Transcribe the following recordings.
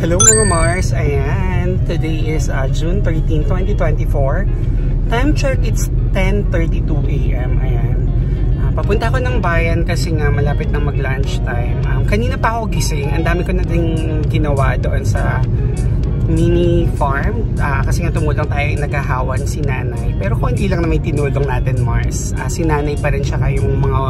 Hello mga Mars, ayan, today is June 13, 2024. Time check, it's 10:32 AM, ayan. Papunta ako ng bayan kasi nga malapit na mag-lunch time. Kanina pa ako gising, ang dami ko na din ginawa doon sa mini farm. Kasi nga tumulong tayo, naghahawan si nanay. Pero konti lang na may tinulong natin, Mars. Si nanay pa rin siya kayong mga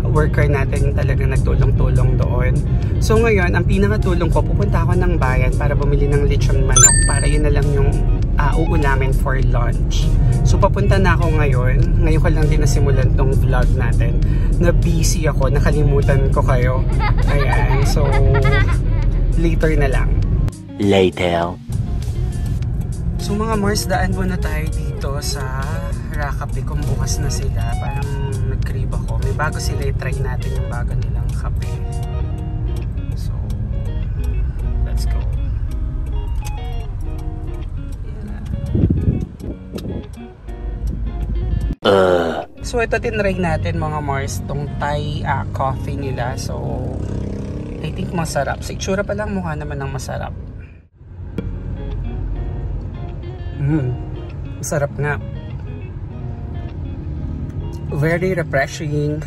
worker natin yung talagang nagtulong-tulong doon. So ngayon, ang pinakatulong ko, pupunta ako ng bayan para bumili ng lechon manok para yun na lang yung uulamin for lunch. So papunta na ako ngayon. Ngayon ko lang din nasimulan tong vlog natin. Na busy ako, nakalimutan ko kayo. Ayan, so later na lang. Later. So mga Mars, daan muna tayo dito sa Rakape kung bukas na sila. Parang nag-crave ako. May bago sila, i-try natin yung bago nilang kape. So, let's go. So ito tinry natin mga Mars, tong Thai coffee nila. So, I think masarap. Sa itsura pa lang mukha naman ng masarap. Masarap nga. Very refreshing.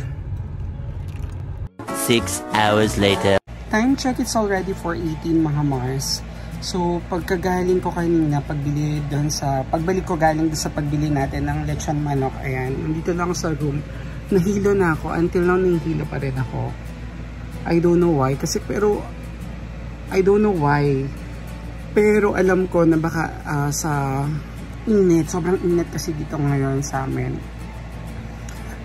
6 hours later. Time check, it's already 4:18 mga Mars. So pagkagaling ko kanina, pagbalik ko galing sa pagbili natin ng lechon manok, ayan, nandito lang sa room. Nahilo na ako, until now nahihilo pa rin ako. I don't know why, pero alam ko na baka sa init, sobrang init kasi dito ngayon sa amin.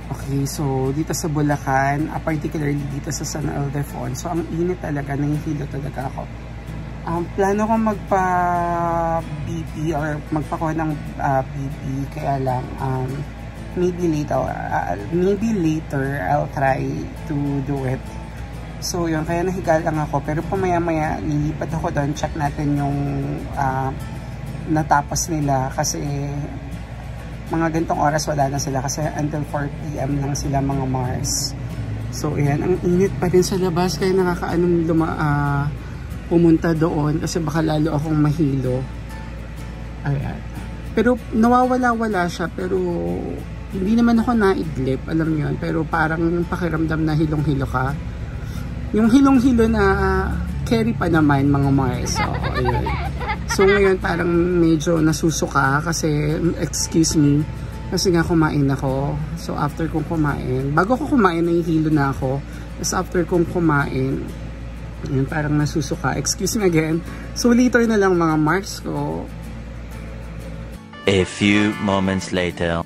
Okay, so dito sa Bulacan, particularly dito sa San Ildefonso, ang init talaga, nahihilo talaga ako. Plano ko magpa-BP or magpakuha ng BP, kaya lang maybe later I'll try to do it. So yun, kaya nahiga lang ako, pero pamaya-maya lilipat ako doon, check natin yung natapos nila kasi mga gantong oras wala na sila kasi until 4 PM lang sila mga Mars. So ayan, ang init pa rin sa labas kaya nakakaanong pumunta doon kasi baka lalo akong mahilo. Ayan. Pero nawawala-wala siya, pero hindi naman ako naidlip, alam niyo yun, pero parang pakiramdam na hilong-hilo ka. Yung hilong-hilo na carry pa naman mga Mars. So, ayan. So ngayon parang medyo nasusuka kasi, excuse me, kasi nga kumain ako. So after kong kumain, bago ko kumain nahihilo na ako. Tapos after kong kumain, yun, parang nasusuka. Excuse me again. So later na lang mga Mars ko. A few moments later.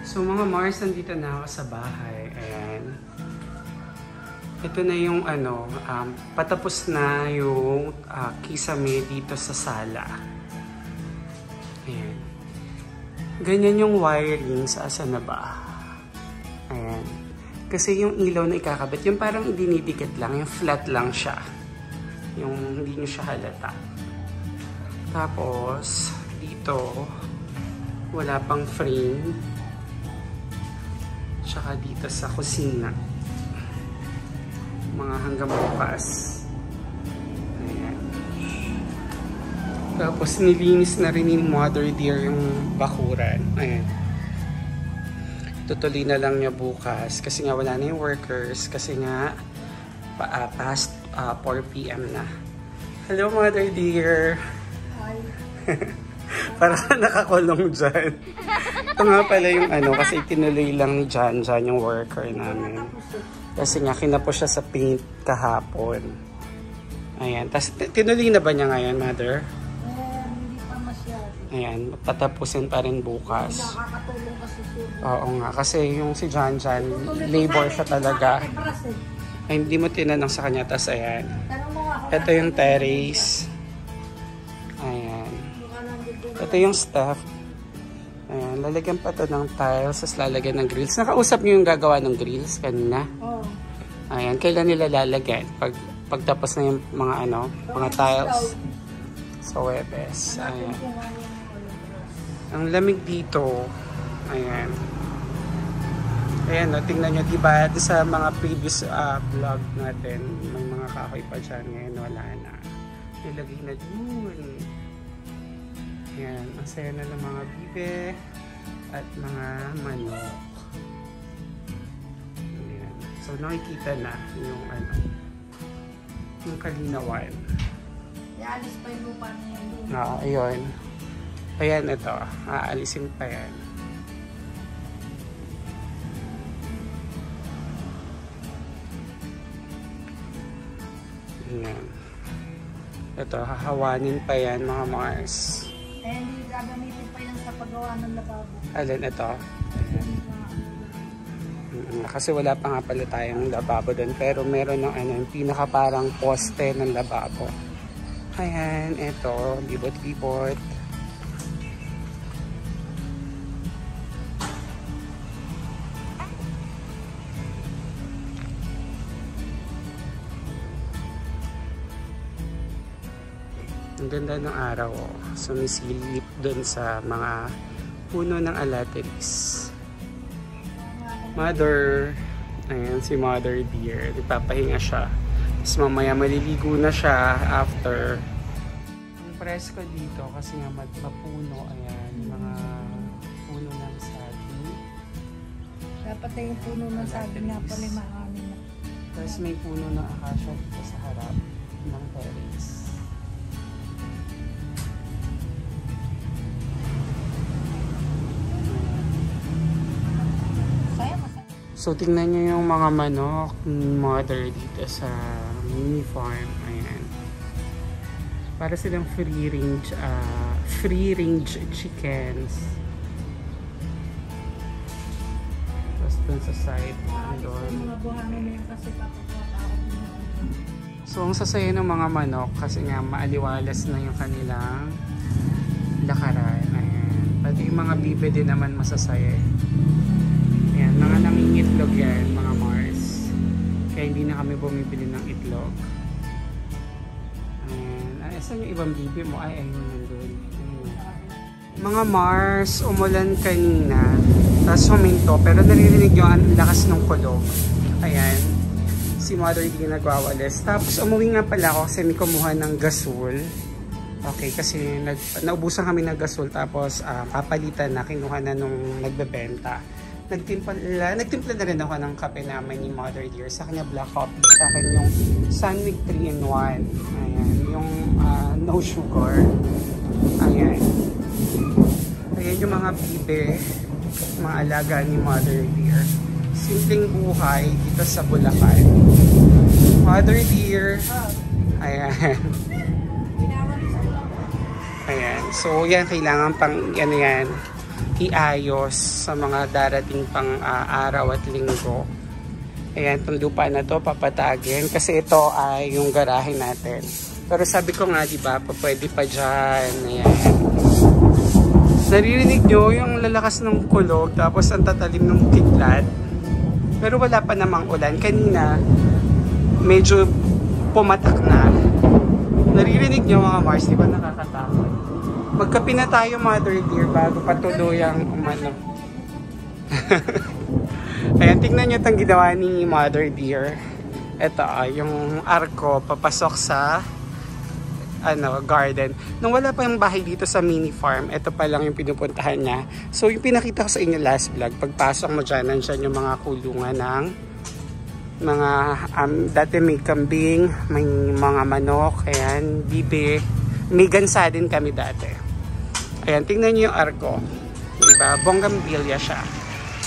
So mga Mars, nandito na ako sa bahay. Ayan. Ito na yung patapos na yung kisame dito sa sala. Ayan. Ganyan yung wiring sa asa na ba. Ayan. Kasi yung ilaw na ikakabit, yung parang idinidikit lang, yung flat lang siya. Yung hindi nyo siya halata. Tapos, dito, wala pang frame. Tsaka dito sa kusina. Mga hanggang bukas. Ayan. Tapos, nilinis na rin yung mother dear yung bakuran. Ayan. Tutuloy na lang niya bukas kasi nga wala na yung workers kasi nga past 4 PM na. Hello mother dear. Hi. Parang nakakulong dyan. Ito nga pala yung kasi tinuloy lang ni Jan yung worker namin. Kasi nga kinapos siya sa paint kahapon. Ayan. Tapos tinuloy na ba niya ngayon mother? Hindi pa masyado. Ayan. Patapusin pa rin bukas. Nakakatulong kasi siya. Oo nga, kasi yung si Jan, labor siya talaga. Ay, hindi mo tinanong sa kanya. Tapos ayan. Ito yung terrace. Ayan. Ito yung staff. Ayan, lalagyan pa to ng tiles, tapos lalagyan ng grills. Nakausap niyo yung gagawa ng grills kanina? Oo. Ayan, kailan nila lalagyan? Pagtapos na yung mga tiles. Sa Webes. Ayan. Ang lamig dito. Ayan. Ayan, no, tingnan nyo, diba, sa mga previous vlog natin, may mga kahoy pa dyan, ngayon wala na. Nilagay na dun. Ayan, ang saya na ng mga bibe at mga manok. Ayan. So nakikita na yung ano, yung kalinawan. Ialis pa yung lupa niya doon. Ayun. Ayan, ito. Aalisin pa yan. Ayan. Ito, hahawanin pa yan mga Mars. Hindi gagamitin pa yan sa paggawa ng lababo. Alin, ito? Kasi wala pa nga pala tayong lababo doon. Pero meron ng ano, yung pinaka parang poste ng lababo. Ayan, ito. Libot-libot. Ang ganda ng araw, oh. Sumisilip dun sa mga puno ng alateris. Mother, ayan si Mother Deer, nagpapahinga siya. Tapos mamaya maliligo na siya after. Ang presko dito kasi nga mapuno, ayan, mga puno ng saging. Dapat ay yung puno ng saging nga pala marami na. Tapos may puno ng akasya dito sa harap ng terrace. So, tingnan nyo yung mga manok ni Mother dito sa mini farm. Ayan. Para silang free range chickens. Tapos dun sa side. Doon. So, ang sasaya ng mga manok kasi nga maaliwalas na yung kanilang lakaran. Ayan. Pati yung mga bibe din naman masasaya. Ayan, mga nangingitlog yan, mga Mars. Kaya hindi na kami bumibili ng itlog. Ayan. Saan yung ibang bibi mo? Ay, ayun nandun. Mga Mars, umulan kanina. Tapos huminto. Pero naririnig yung ang lakas ng kulog. Ayan. Si Mother hindi nagwawalis. Tapos umuwi nga pala ako kasi may kumuha ng gasol. Okay, kasi naubusan kami ng gasol. Tapos papalitan na, kinuha na nung nagbebenta. Nagtimpla na rin ako ng kape namin ni Mother Deer. Sa kanya black coffee. Sa akin yung Sunwig 3-in-1. Ayan. Yung no sugar. Ayan. Ayan yung mga bibe. Mga alaga ni Mother Deer. Simpleng buhay dito sa Bulacan. Mother Deer. Ayan. Ayan. So yan, kailangan pang ano yan, iayos sa mga darating pang araw at linggo. Ayan, itong lupa na to papatagin kasi ito ay yung garahe natin. Pero sabi ko nga, diba, pwede pa dyan. Ayan. Naririnig nyo yung lalakas ng kulog tapos ang tatalim ng kidlat. Pero wala pa namang ulan. Kanina, medyo pumatak na. Naririnig nyo mga Mars, diba nakakatakot? Magkape na tayo, Mother Deer, bago patuluyang umano. Ayan, tingnan nyo itong ginawa ni Mother Deer. Ito, yung arko, papasok sa garden. Nung wala pa yung bahay dito sa mini farm, ito pa lang yung pinupuntahan niya. So, yung pinakita ko sa inyo last vlog, pagpasok mo dyan, nandiyan yung mga kulungan ng mga, dati may kambing, may mga manok, ayan, bibe. May gansa din kami dati. Ayan, tingnan nyo yung arko. Diba? Bonggambilya siya.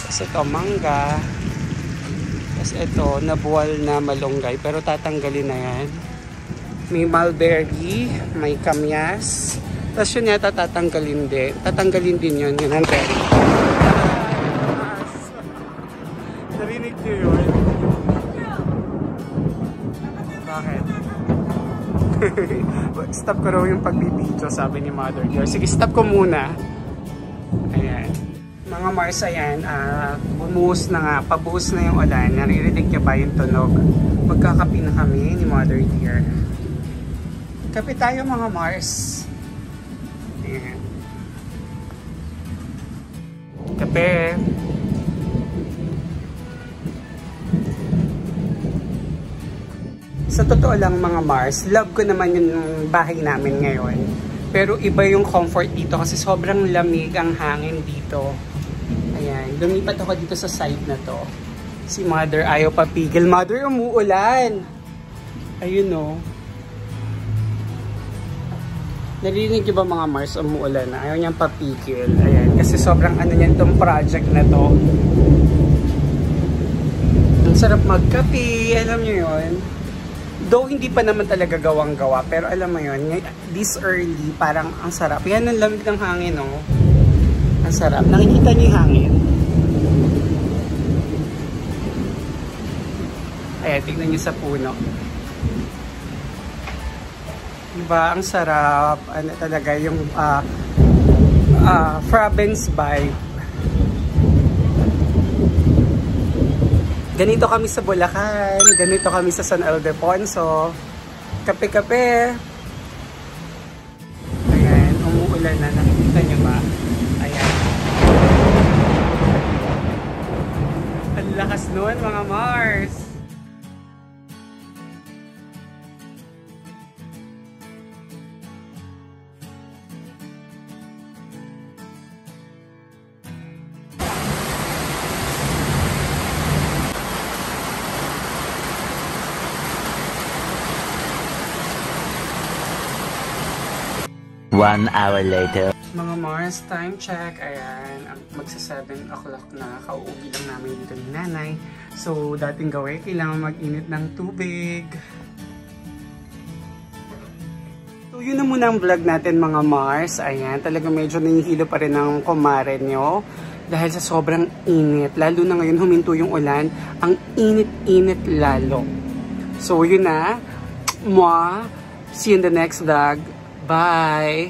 Tapos ito, mangga. Tapos ito, nabuwal na malunggay. Pero tatanggalin na yan. May mulberry. May kamyas. Tapos yun yata tatanggalin din. Tatanggalin din yun. Yun ang berry. Narinig nyo yun? Bakit? Stop ko raw yung pagbibidyo, sabi ni Mother Deer. Sige, stop ko muna. Ayan. Mga Mars, ayan, bumuhos na nga, pabuhos na yung ulan. Naririnig niya ba yung tunog? Magkakape na kami ni Mother Deer. Kape tayo mga Mars. Ayan. Kape. Sa totoo lang mga Mars, love ko naman yung bahay namin ngayon. Pero iba yung comfort dito kasi sobrang lamig ang hangin dito. Ayan, lumipat ako dito sa side na to. Si Mother ayaw papigil. Mother, umuulan! Ayun o. Narinig niyo ba mga Mars, umuulan na? Ayaw niyang papigil. Ayan, kasi sobrang ano niyan itong project na to. Ang sarap magkape, alam niyo yun. Though hindi pa naman talaga gawang-gawa, pero alam mo yun, this early, parang ang sarap. Yan ang lamig ng hangin, oh. Ang sarap. Nakikita niyo yung hangin? Ayan, tignan niyo sa puno. Diba? Ang sarap. Ano talaga yung province vibe. Ganito kami sa Bulacan, ganito kami sa San Ildefonso. Kape-kape. Ayan, umuulan na. Nakikita nyo ba? Ayan. Ang lakas nun mga Mars. One hour later. Mga Mars, time check. Ayan, magsa 7 o'clock na. Kauuwi lang namin dito ni Nanay. So, dating gawin, kailangan mag-init ng tubig. So, yun na muna ang vlog natin mga Mars. Ayan, talaga medyo nanihilo pa rin ang kumare nyo. Dahil sa sobrang init. Lalo na ngayon huminto yung ulan. Ang init-init lalo. So, yun na. Mwah! See you in the next vlog. Bye!